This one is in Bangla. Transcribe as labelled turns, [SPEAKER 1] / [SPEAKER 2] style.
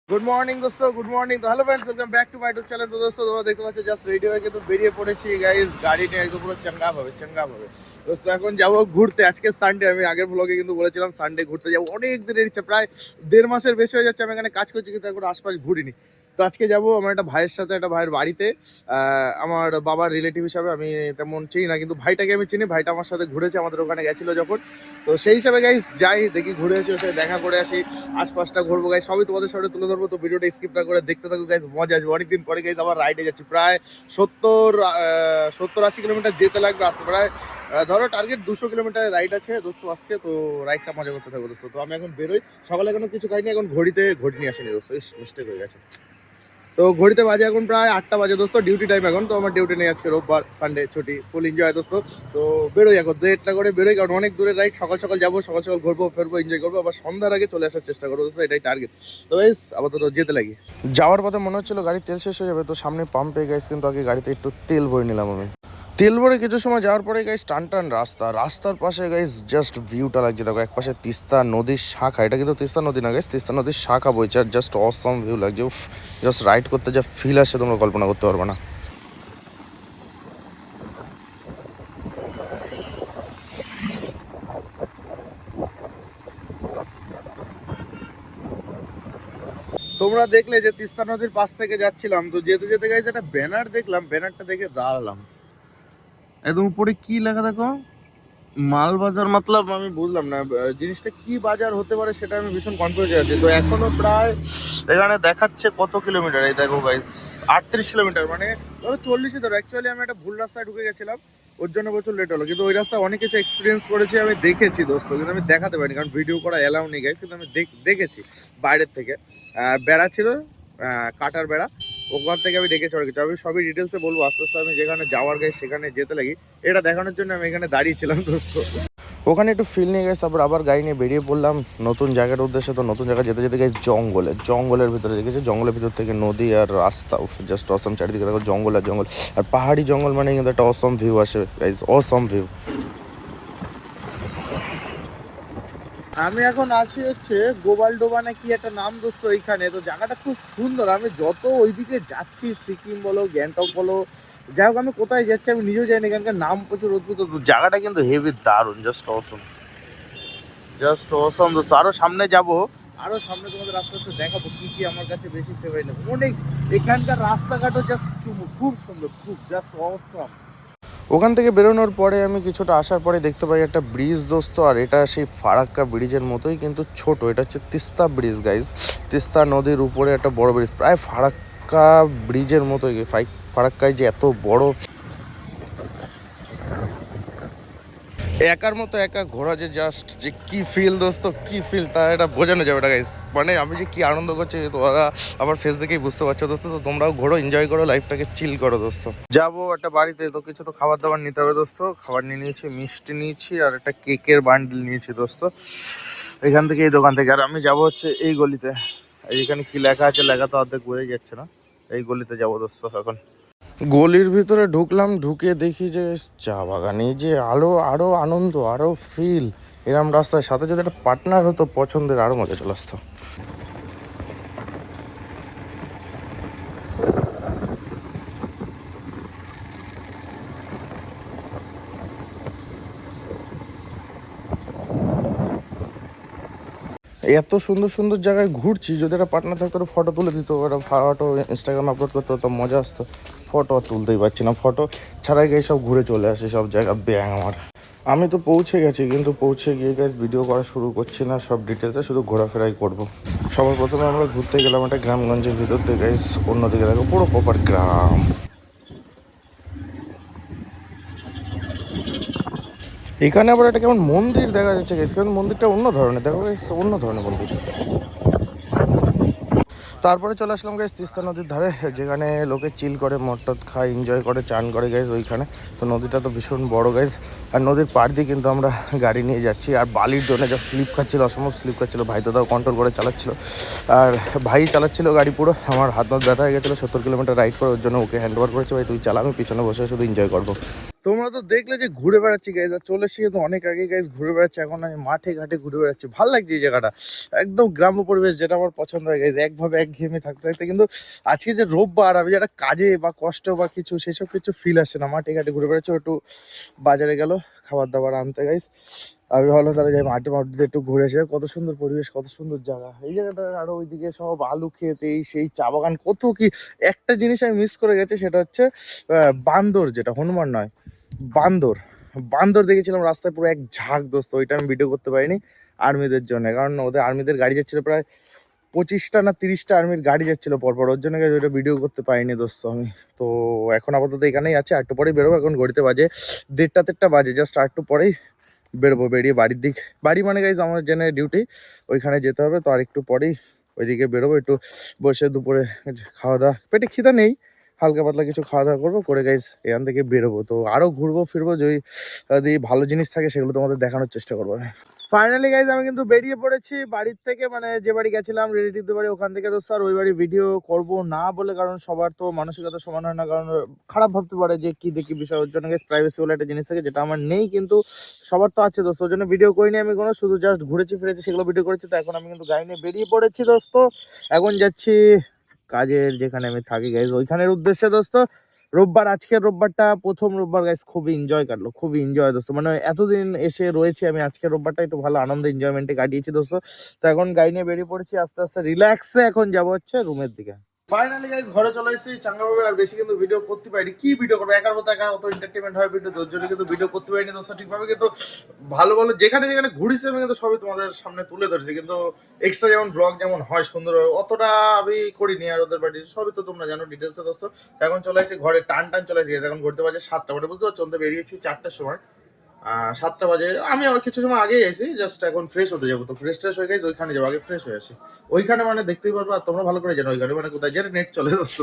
[SPEAKER 1] গুড মর্নিং দোস্ত, গুড মর্নিং। তো hello friends, welcome back to my YouTube channel. তো দোস্ত তোমরা দেখতে পাচ্ছ জাস্ট রেডি হয়ে কিন্তু বেরিয়ে পড়েছি গাইজ, গাড়ি নিয়ে একদম পুরো চাঙ্গা ভাবে দোস্ত এখন যাবো ঘুরতে। আজকে সানডে, আমি আগের ব্লগে কিন্তু বলেছিলাম সানডে ঘুরতে যাবো। অনেক দিনের ইচ্ছা, প্রায় 1.5 মাসের বেশি হয়ে যাচ্ছে আমি এখানে কাজ করছি, কিন্তু এখন আশপাশ ঘুরিনি। তো আজকে যাবো আমার একটা ভাইয়ের সাথে, একটা ভাইয়ের বাড়িতে। আমার বাবার রিলেটিভ হিসাবে, আমি তেমন চিনি না কিন্তু ভাইটাকে আমি চিনি। ভাইটা আমার সাথে ঘুরেছে, আমাদের ওখানে গেছিলো যখন। তো সেই হিসাবে গাইজ যাই, দেখি ঘুরে আসি, ওর সাথে দেখা করে আসি, আশপাশটা ঘুরবো গাইজ, সবই তোমাদের সামনে তুলে ধরবো। তো ভিডিওটা স্কিপ না করে দেখতে থাকো গাইজ, মজা আসবে। অনেকদিন পরে গাইজ আবার রাইডে যাচ্ছি, প্রায় 70-80 কিলোমিটার যেতে লাগবে আসতে, প্রায় ধরো টার্গেট 200 কিলোমিটারের রাইড আছে দোস্ত আজকে। তো রাইডটা মজা করতে থাকবো দোস্ত। তো আমি এখন বেরোই, সকালে এখনো কিছু খাইনি, এখন ঘড়িতে ঘড়ি নিয়ে আসিনি দোস্ত, মিস্টেক হয়ে গেছে। তো ঘড়িতে বাজে এখন প্রায় 8টা বাজে দোস্ত, ডিউটি টাইম এখন। তো আমার ডিউটি নেই আজকে, রোববার, সানডে ছুটি, ফুল এনজয় দোস্ত। তো বেরোই এখন, 1:30 করে বেরোই, কারণ অনেক দূরের রাইড। সকাল সকাল যাবো, সকাল সকাল ঘুরবো ফেরবো, এনজয় করবো, আবার সন্ধ্যার আগে চলে আসার চেষ্টা করবো দোস্ত, এটাই টার্গেট। তো বেশ আপাতত যেতে লাগি। যাওয়ার পথে মনে হচ্ছিল গাড়ির তেল শেষ হয়ে যাবে, তো সামনে পাম্প পেয়ে গেছে, কিন্তু আগে গাড়িতে একটু তেল ভরে নিলাম আমি। তেল ভরে কিছু সময় যাওয়ার পরে গাইস টান রাস্তার পাশে গাইস জাস্ট ভিউটা লাগছে। দেখো একপাশে তিস্তা নদীর শাখা, এটা কিন্তু তিস্তা নদী না গাইস, তিস্তা নদীর শাখা বইছে, আর জাস্ট অসম ভিউ লাগছে। জাস্ট রাইড করতে যা ফিল আসে তোমরা কল্পনা করতে পারবে না। তোমরা দেখলে যে তিস্তা নদীর পাশ থেকে যাচ্ছিলাম, তো যেতে যেতে গাইস একটা ব্যানার দেখলাম, ব্যানারটা দেখে দাঁড়ালাম। একদম উপরে কি লেখা দেখো, মাল বাজার, মতলব আমি বুঝলাম না জিনিসটা কি বাজার হতে পারে, সেটা আমি ভীষণ কনফিউজ আছি। তো এখনো প্রায় এখানে দেখাচ্ছে কত কিলোমিটার, এই দেখো গাইস 38 কিলোমিটার, মানে ধরো 40ই ধরো। অ্যাকচুয়ালি আমি একটা ভুল রাস্তায় ঢুকে গেছিলাম, ওর জন্য প্রচুর লেট হলো। কিন্তু ওই রাস্তায় অনেক কিছু এক্সপিরিয়েন্স করেছি, আমি দেখেছি দোস্ত, কিন্তু আমি দেখাতে পারিনি কারণ ভিডিও করা এলাও নেই গাইস। কিন্তু আমি দেখেছি বাইরের থেকে, বেড়া ছিল, কাটার বেড়া, ওখান থেকে আমি দেখেছি অনেক কিছু। আমি সবই ডিটেলসে বলবো আস্তে আস্তে। আমি যেখানে যাওয়ার গাই সেখানে যেতে লাগি, এটা দেখানোর জন্য আমি এখানে দাঁড়িয়েছিলাম দোস্ত। ওখানে একটু ফিল নিয়ে গেছে, তারপর আবার গাড়ি নিয়ে বেরিয়ে পড়লাম নতুন জায়গার উদ্দেশ্যে। তো নতুন জায়গা যেতে যেতে গেছে জঙ্গলের ভিতরে দেখেছি, জঙ্গলের ভিতর থেকে নদী আর রাস্তা, জাস্ট অসম। চারিদিকে দেখো জঙ্গল আর জঙ্গল, আর পাহাড়ি জঙ্গল মানে কিন্তু একটা অসম ভিউ আসে গাইজ, অসম ভিউ। আমি এখন আছি হচ্ছে গোপালডোবা না কি একটা নাম দোস্ত এইখানে। তো জায়গাটা খুব সুন্দর, আমি যত ওইদিকে যাচ্ছি, সিকিম বলো গ্যাংটক বলো, যাই হোক আমি কোথায় যাচ্ছি আমি নিজেও জানি না, এখানকার নাম প্রচুর অদ্ভুত অদ্ভুত। জায়গাটা কিন্তু হেভি দারুণ, জাস্ট অসম দোস্ত। আরো সামনে যাব, আরো সামনে তোমাদের আস্তে আস্তে দেখাবো কি কি আমার কাছে বেশি ফেভারিট লাগে। অনেক এখানকার রাস্তাঘাটও জাস্ট খুব সুন্দর, খুব জাস্ট অসম। ওখান থেকে বেরোনোর পরে আমি কিছুটা আসার পরে দেখতে পাই একটা ব্রিজ দোস্ত, আর এটা সেই ফারাক্কা ব্রিজের মতোই কিন্তু ছোট। এটা হচ্ছে তিস্তা ব্রিজ গাইজ, তিস্তা নদীর উপরে একটা বড় ব্রিজ, প্রায় ফারাক্কা ব্রিজের মতোই। ফারাক্কায় যে এত বড়, একার মতো একা ঘোরা যে জাস্ট যে কি ফিল দোস্ত, কি ফিল তা এটা বোঝানো যাবে না গাইজ। মানে আমি যে কি আনন্দ করছি তোমরা আমার ফেস দেখেই বুঝতে পারছো দোস্ত। তো তোমরাও ঘোরো, এনজয় করো, লাইফটাকে চিল করো দোস্ত। যাবো একটা বাড়িতে, তো কিছু তো খাবার দাবার নিতে হবে দোস্ত। খাবার নিয়ে নিয়েছি, মিষ্টি নিয়েছি, আর একটা কেকের বান্ডিল নিয়েছি দোস্ত এখান থেকে, এই দোকান থেকে। আর আমি যাবো হচ্ছে এই গলিতে, এইখানে কি লেখা আছে, লেখা তো অর্ধেক বোঝাই যাচ্ছে না। এই গলিতে যাবো দোস্ত এখন। গলির ভিতরে ঢুকলাম, ঢুকে দেখি যে চা বাগানে যে আরো আনন্দ, আরো ফিল। এরম রাস্তার সাথে যদি একটা পার্টনার হতো পছন্দের, আরো মজা চলে আসতো। এত সুন্দর সুন্দর জায়গায় ঘুরছি, যদি একটা পার্টনার থাকতো ফটো তুলে দিত, একটা ফটো ইনস্টাগ্রামে আপলোড করতে হতো, মজা আসতো। ফটো আর তুলতেই পারছি না, ফটো ছাড়াই গিয়ে সব ঘুরে চলে আসে সব জায়গা, ব্যাং আমার। আমি তো পৌঁছে গেছি, কিন্তু পৌঁছে গিয়ে গাইস ভিডিও করা শুরু করছি না, সব ডিটেলসে শুধু ঘোরাফেরাই করব। সবার প্রথমে আমরা ঘুরতে গেলাম একটা গ্রামগঞ্জের ভিতর থেকে গাইস, অন্যদিকে দেখো পুরো প্রপার গ্রাম। এখানে আবার একটা কেমন মন্দির দেখা যাচ্ছে গাইস, কারণ মন্দিরটা অন্য ধরনের, দেখো গাইস অন্য ধরনের মন্দির। তারপরে চলে আসলাম গাইস তিস্তা নদীর ধারে, যেখানে লোকে চিল করে, মদ টদ খায়, এনজয় করে, চান করে গাইস ওইখানে। তো নদীটা তো ভীষণ বড় গাইস, আর নদীর পাড় দিয়ে কিন্তু আমরা গাড়ি নিয়ে যাচ্ছি। আর বালির জন্য যা স্লিপ খাচ্ছিল, অসম্ভব স্লিপ খাচ্ছিল। ভাই তো তাও কন্ট্রোল করে চালাচ্ছিল, আর ভাই চালাচ্ছিল গাড়ি পুরো। আমার হাত মাত ব্যথা হয়ে গেছিলো 70 কিলোমিটার রাইড করে, ওর জন্য ওকে হ্যান্ড ওভার করেছে, ভাই তুই চালা, আমি পিছনে বসে শুধু এনজয় করবো। তোমরা তো দেখলে যে ঘুরে বেড়াচ্ছি গাইজ, আর চলে এসে কিন্তু অনেক আগে গাইজ ঘুরে বেড়াচ্ছি। এখন আমি মাঠে ঘাটে ঘুরে বেড়াচ্ছি, ভালো লাগছে এই জায়গাটা, একদম গ্রাম্য পরিবেশ, যেটা আমার পছন্দ হয় গাইজ। একভাবে একঘেয়েমে থাকতে থাকতে কিন্তু আজকে যে রোববার, আমি যেটা কাজে বা কষ্ট বা কিছু সেসব কিছু ফিল আসছে না। মাঠে ঘাটে ঘুরে বেড়াচ্ছি, একটু বাজারে গেল খাবার দাবার আনতে গাইজ। আমি ভাবলাম তারা যাই মাঠে মাঠে একটু ঘুরে এসে, কত সুন্দর পরিবেশ, কত সুন্দর জায়গা এই জায়গাটা। আরো ওইদিকে সব আলু ক্ষেত, এই সেই চা বাগান, কত কি। একটা জিনিস আমি মিস করে গেছি, সেটা হচ্ছে বান্দর, যেটা হনুমান নয়, বান্দর। বান্দর দেখেছিলাম রাস্তায় পুরো এক ঝাঁক দোস্ত, ওইটা আমি ভিডিও করতে পারিনি আর্মিদের জন্য, কারণ ওদের আর্মিদের গাড়ি যাচ্ছিল প্রায় 25টা না 30টা আর্মির গাড়ি যাচ্ছিল পরপর, ওর জন্য ওইটা ভিডিও করতে পারিনি দোস্ত আমি। তো এখন আপাতত এখানেই আছে, একটু পরেই বেরোবো। এখন ঘড়িতে বাজে 1:30 বাজে, জাস্ট একটু পরেই বেরোবো, বেরিয়ে বাড়ির দিক, বাড়ি মানে গাইজ আমার জেনে ডিউটি, ওইখানে যেতে হবে। তো আর একটু পরেই ওইদিকে বেরোবো, একটু বসে দুপুরে খাওয়া দাওয়া, পেটে খিদা নেই, হালকা পাতলা কিছু খাওয়া দাওয়া করবো করে গাইজ এখান থেকে বেরোবো। তো আরও ঘুরবো ফিরবো, যদি ভালো জিনিস থাকে সেগুলো তোমাদের দেখানোর চেষ্টা করবো। ফাইনালি গাইজ আমি কিন্তু বেরিয়ে পড়েছি বাড়ির থেকে, মানে যে বাড়ি গেছিলাম রিলেটিভদের বাড়ি, ওখান থেকে। দোস্ত আর ওই বাড়ি ভিডিও করব না বলে, কারণ সবার তো মানসিকতা সমান হয় না, কারণ খারাপ ভাবতে পারে যে কি দেখি বিষয়, ওর জন্য গাইজ প্রাইভেসি বলে একটা জিনিস থাকে, যেটা আমার নেই, কিন্তু সবার তো আছে দোস্ত। ওর জন্য ভিডিও করিনি আমি কোনো, শুধু জাস্ট ঘুরেছি ফিরেছি সেগুলো ভিডিও করেছি। তো এখন আমি কিন্তু গাড়ি নিয়ে বেরিয়ে পড়েছি দোস্ত, এখন যাচ্ছি কাজের যেখানে আমি থাকি গাইজ, ওইখানের উদ্দেশ্যে দোস্ত। রোববার, আজকের রোববারটা প্রথম রোববার গাইজ, খুবই এনজয় কাটলো, খুবই এনজয় দোস্ত। মানে এতদিন এসে রয়েছে আমি, আজকের রোববারটা একটু ভালো আনন্দ এনজয়মেন্টে কাটিয়েছি দোস্ত। তো এখন গাড়ি নিয়ে বেরিয়ে পড়েছি আস্তে আস্তে রিল্যাক্সে, এখন যাবো হচ্ছে রুমের দিকে। ফাইনালি গাইজ ঘরে চলে এসেছি চাঙ্গাভাবে, আর বেশি কিন্তু ভিডিও করতে পারিনি। কি ভিডিও করবো, একার মতো একা অত এন্টারটেনমেন্ট হয় ভিডিও, তোর জন্য কিন্তু ভিডিও করতে পারিনি দোস্ত ঠিকভাবে। কিন্তু ভালো ভালো যেখানে যেখানে ঘুরিছি আমি কিন্তু সবই তোমাদের সামনে তুলে ধরছি, কিন্তু এক্সট্রা যেমন ব্লগ যেমন হয় সুন্দর, অতটা আমি করিনি। আর ওদের বাড়ির সবই তো তোমরা জানো ডিটেলসে দোস্ত। এখন চলে আসি ঘরে, টান টান চলে আসি। এখন ঘুরতে বাজে 7টা, মানে বুঝতে পারছো, অন্ত বেরিয়েছি 4টার সময়, 7টা বাজে। আমি আর কিছু সময় আগেই এসেছি, জাস্ট এখন ফ্রেশ হতে যাবো। তো ফ্রেশ ট্রেশ হয়ে গেছে, ওইখানে যাবো, আগে ফ্রেশ হয়ে আসি। ওইখানে মানে দেখতেই পারবো, আর তোমরা ভালো করে জানো ওইখানে মানে কোথায়, যেটা নেট চলে দোস্ত।